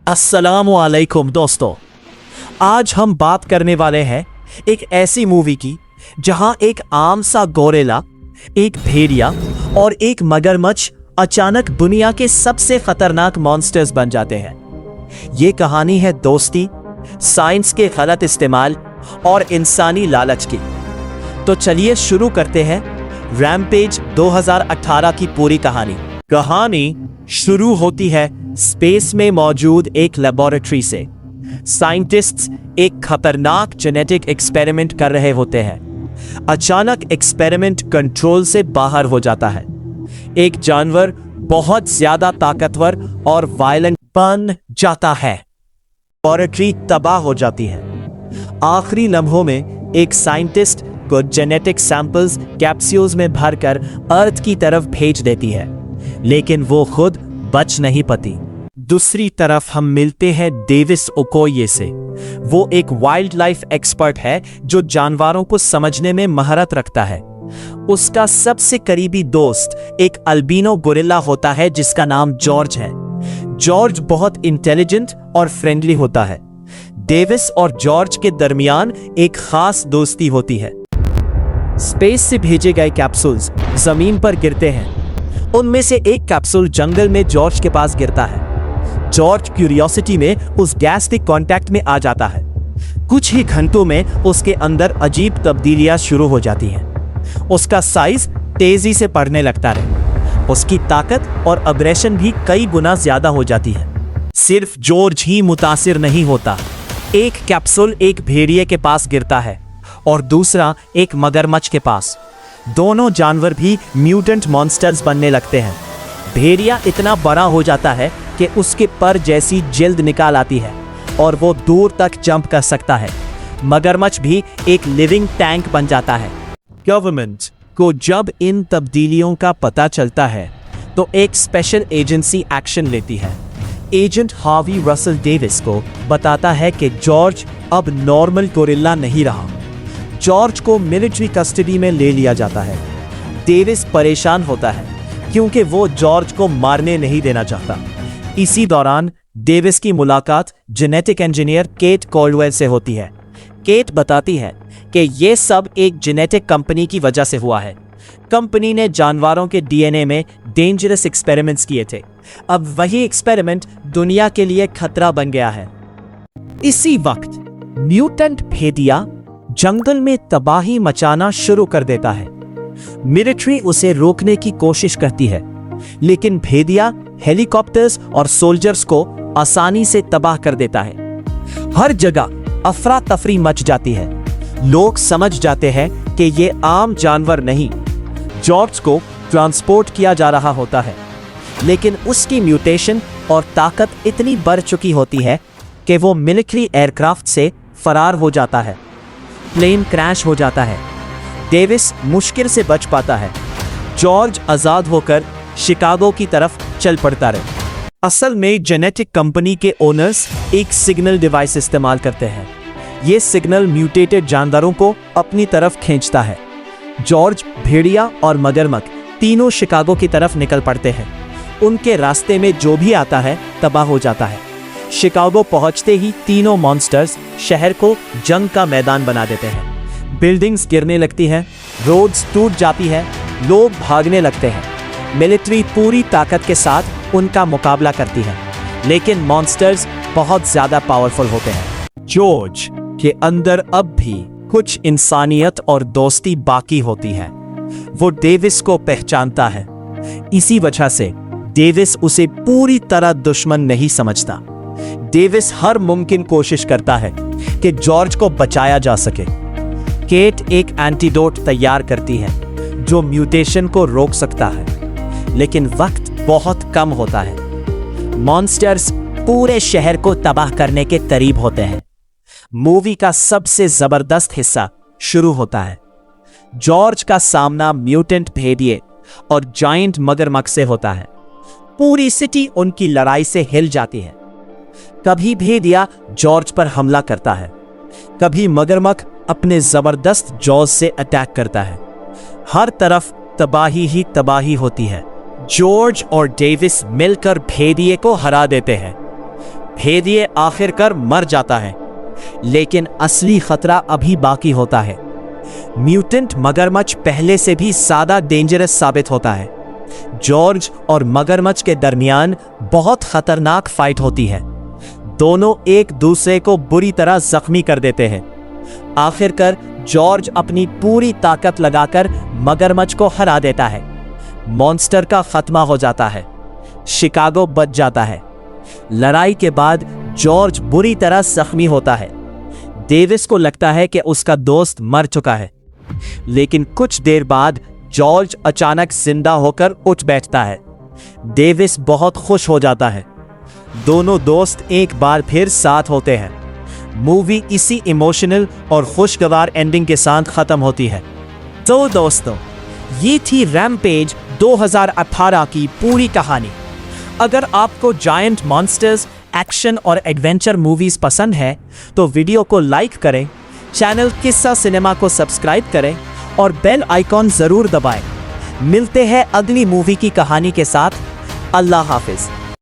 अस्सलामुअलैकुम दोस्तों, आज हम बात करने वाले हैं एक ऐसी मूवी की जहां एक आम सा गोरिल्ला, एक भेड़िया और एक मगरमच्छ अचानक दुनिया के सबसे खतरनाक मॉन्स्टर्स बन जाते हैं। ये कहानी है दोस्ती, साइंस के गलत इस्तेमाल और इंसानी लालच की। तो चलिए शुरू करते हैं रैम्पेज 2018 की पूरी कहानी। कहानी शुरू होती है स्पेस में मौजूद एक लेबोरेटरी से। साइंटिस्ट्स एक खतरनाक जेनेटिक एक्सपेरिमेंट कर रहे होते हैं। अचानक एक्सपेरिमेंट कंट्रोल से बाहर हो जाता है। एक जानवर बहुत ज्यादा ताकतवर और वायलेंट बन जाता है। लेबोरेटरी तबाह हो जाती है। आखिरी लम्हों में एक साइंटिस्ट को जेनेटिक सैंपल्स कैप्सूल्स में भरकर अर्थ की तरफ भेज देती है, लेकिन वो खुद बच नहीं पाती। दूसरी तरफ हम मिलते हैं डेविस ओकोये से। वो एक वाइल्ड लाइफ एक्सपर्ट है जो जानवरों को समझने में महारत रखता है। उसका सबसे करीबी दोस्त एक अल्बिनो गोरिल्ला होता है जिसका नाम जॉर्ज है। जॉर्ज बहुत इंटेलिजेंट और फ्रेंडली होता है। डेविस और जॉर्ज के दरमियान एक खास दोस्ती होती है। स्पेस से भेजे गए कैप्सूल्स जमीन पर गिरते हैं। उनमें से एक कैप्सूल जंगल में जॉर्ज के पास गिरता है। जॉर्ज क्यूरियोसिटी में उस गैस के कांटेक्ट में आ जाता है। कुछ ही घंटों में उसके अंदर अजीब तब्दीलियां शुरू हो जाती हैं। उसका साइज तेजी से बढ़ने लगता है। उसकी ताकत और अग्रेशन भी कई गुना ज्यादा हो जाती है। सिर्फ जॉर्ज ही मुतासिर नहीं होता। एक कैप्सूल एक भेड़िए के पास गिरता है और दूसरा एक मगरमच्छ के पास। दोनों जानवर भी म्यूटेंट मॉन्स्टर्स बनने लगते हैं। भेड़िया इतना बड़ा हो जाता है कि उसके पर जैसी जिल्द निकाल आती है और वो दूर तक जंप कर सकता है। मगरमच्छ भी एक लिविंग टैंक बन जाता है। गवर्नमेंट को जब इन तब्दीलियों का पता चलता है तो एक स्पेशल एजेंसी एक्शन लेती है। एजेंट हार्वी रसल डेविस को बताता है कि जॉर्ज अब नॉर्मल गोरिल्ला नहीं रहा। जॉर्ज को मिलिट्री कस्टडी में ले लिया जाता है। डेविस परेशान होता है क्योंकि वो जॉर्ज को मारने नहीं देना चाहता। इसी दौरान डेविस की मुलाकात जेनेटिक इंजीनियर केट कॉल्डवेल से होती है। केट बताती है कि ये सब एक जेनेटिक कंपनी की वजह से हुआ है। कंपनी ने जानवरों के डीएनए में डेंजरस एक्सपेरिमेंट्स किए थे। अब वही एक्सपेरिमेंट दुनिया के लिए खतरा बन गया है। इसी वक्त म्यूटेंट भेड़िया जंगल में तबाही मचाना शुरू कर देता है। मिलिट्री उसे रोकने की कोशिश करती है, लेकिन भेड़िया हेलीकॉप्टर्स और सोल्जर्स को आसानी से तबाह कर देता है। हर जगह अफरा तफरी मच जाती है। लोग समझ जाते हैं कि ये आम जानवर नहीं, जॉर्ज को ट्रांसपोर्ट किया जा रहा होता है। लेकिन उसकी म्यूटेशन और ताकत इतनी बढ़ चुकी होती है कि वो मिलिट्री एयरक्राफ्ट से फरार हो जाता है। प्लेन क्रैश हो जाता है। डेविस मुश्किल से बच पाता है। जॉर्ज आजाद होकर शिकागो की तरफ चल पड़ता रहे। असल में जेनेटिक कंपनी के ओनर्स एक सिग्नल डिवाइस इस्तेमाल करते हैं। ये सिग्नल म्यूटेटेड जानवरों को अपनी तरफ खींचता है। जॉर्ज, भेड़िया और मगरमच्छ तीनों शिकागो की तरफ निकल पड़ते हैं। उनके रास्ते में जो भी आता है तबाह हो जाता है। शिकागो पहुंचते ही तीनों मॉन्स्टर्स शहर को जंग का मैदान बना देते हैं। बिल्डिंग्स गिरने लगती हैं, रोड्स टूट जाती है, लोग भागने लगते हैं। मिलिट्री पूरी ताकत के साथ उनका मुकाबला करती है, लेकिन मॉन्स्टर्स बहुत ज्यादा पावरफुल होते हैं। जॉर्ज के अंदर अब भी कुछ इंसानियत और दोस्ती बाकी होती है। वो डेविस को पहचानता है। इसी वजह से डेविस उसे पूरी तरह दुश्मन नहीं समझता। डेविस हर मुमकिन कोशिश करता है कि जॉर्ज को बचाया जा सके। केट एक एंटीडोट तैयार करती है जो म्यूटेशन को रोक सकता है, लेकिन वक्त बहुत कम होता है। मॉन्स्टर्स पूरे शहर को तबाह करने के करीब होते हैं। मूवी का सबसे जबरदस्त हिस्सा शुरू होता है। जॉर्ज का सामना म्यूटेंट भेड़िए और जायंट मगरमच्छ से होता है। पूरी सिटी उनकी लड़ाई से हिल जाती है। कभी भेड़िया जॉर्ज पर हमला करता है, कभी मगरमच्छ अपने जबरदस्त जॉज से अटैक करता है। हर तरफ तबाही ही तबाही होती है। जॉर्ज और डेविस मिलकर भेड़िए को हरा देते हैं। भेदिए आखिरकार मर जाता है, लेकिन असली खतरा अभी बाकी होता है। म्यूटेंट मगरमच्छ पहले से भी ज्यादा डेंजरस साबित होता है। जॉर्ज और मगरमच्छ के दरमियान बहुत खतरनाक फाइट होती है। दोनों एक दूसरे को बुरी तरह जख्मी कर देते हैं। आखिरकार जॉर्ज अपनी पूरी ताकत लगाकर मगरमच्छ को हरा देता है। मॉन्स्टर का खात्मा हो जाता है। शिकागो बच जाता है। लड़ाई के बाद जॉर्ज बुरी तरह जख्मी होता है। डेविस को लगता है कि उसका दोस्त मर चुका है, लेकिन कुछ देर बाद जॉर्ज अचानक जिंदा होकर उठ बैठता है। डेविस बहुत खुश हो जाता है। दोनों दोस्त एक बार फिर साथ होते हैं। मूवी इसी इमोशनल और खुशगवार एंडिंग के साथ खत्म होती है। तो दोस्तों, ये थी रैम्पेज 2018 की पूरी कहानी। अगर आपको जायंट मॉन्स्टर्स, एक्शन और एडवेंचर मूवीज पसंद है तो वीडियो को लाइक करें, चैनल किस्सा सिनेमा को सब्सक्राइब करें और बेल आइकॉन जरूर दबाएं। मिलते हैं अगली मूवी की कहानी के साथ। अल्लाह हाफिज।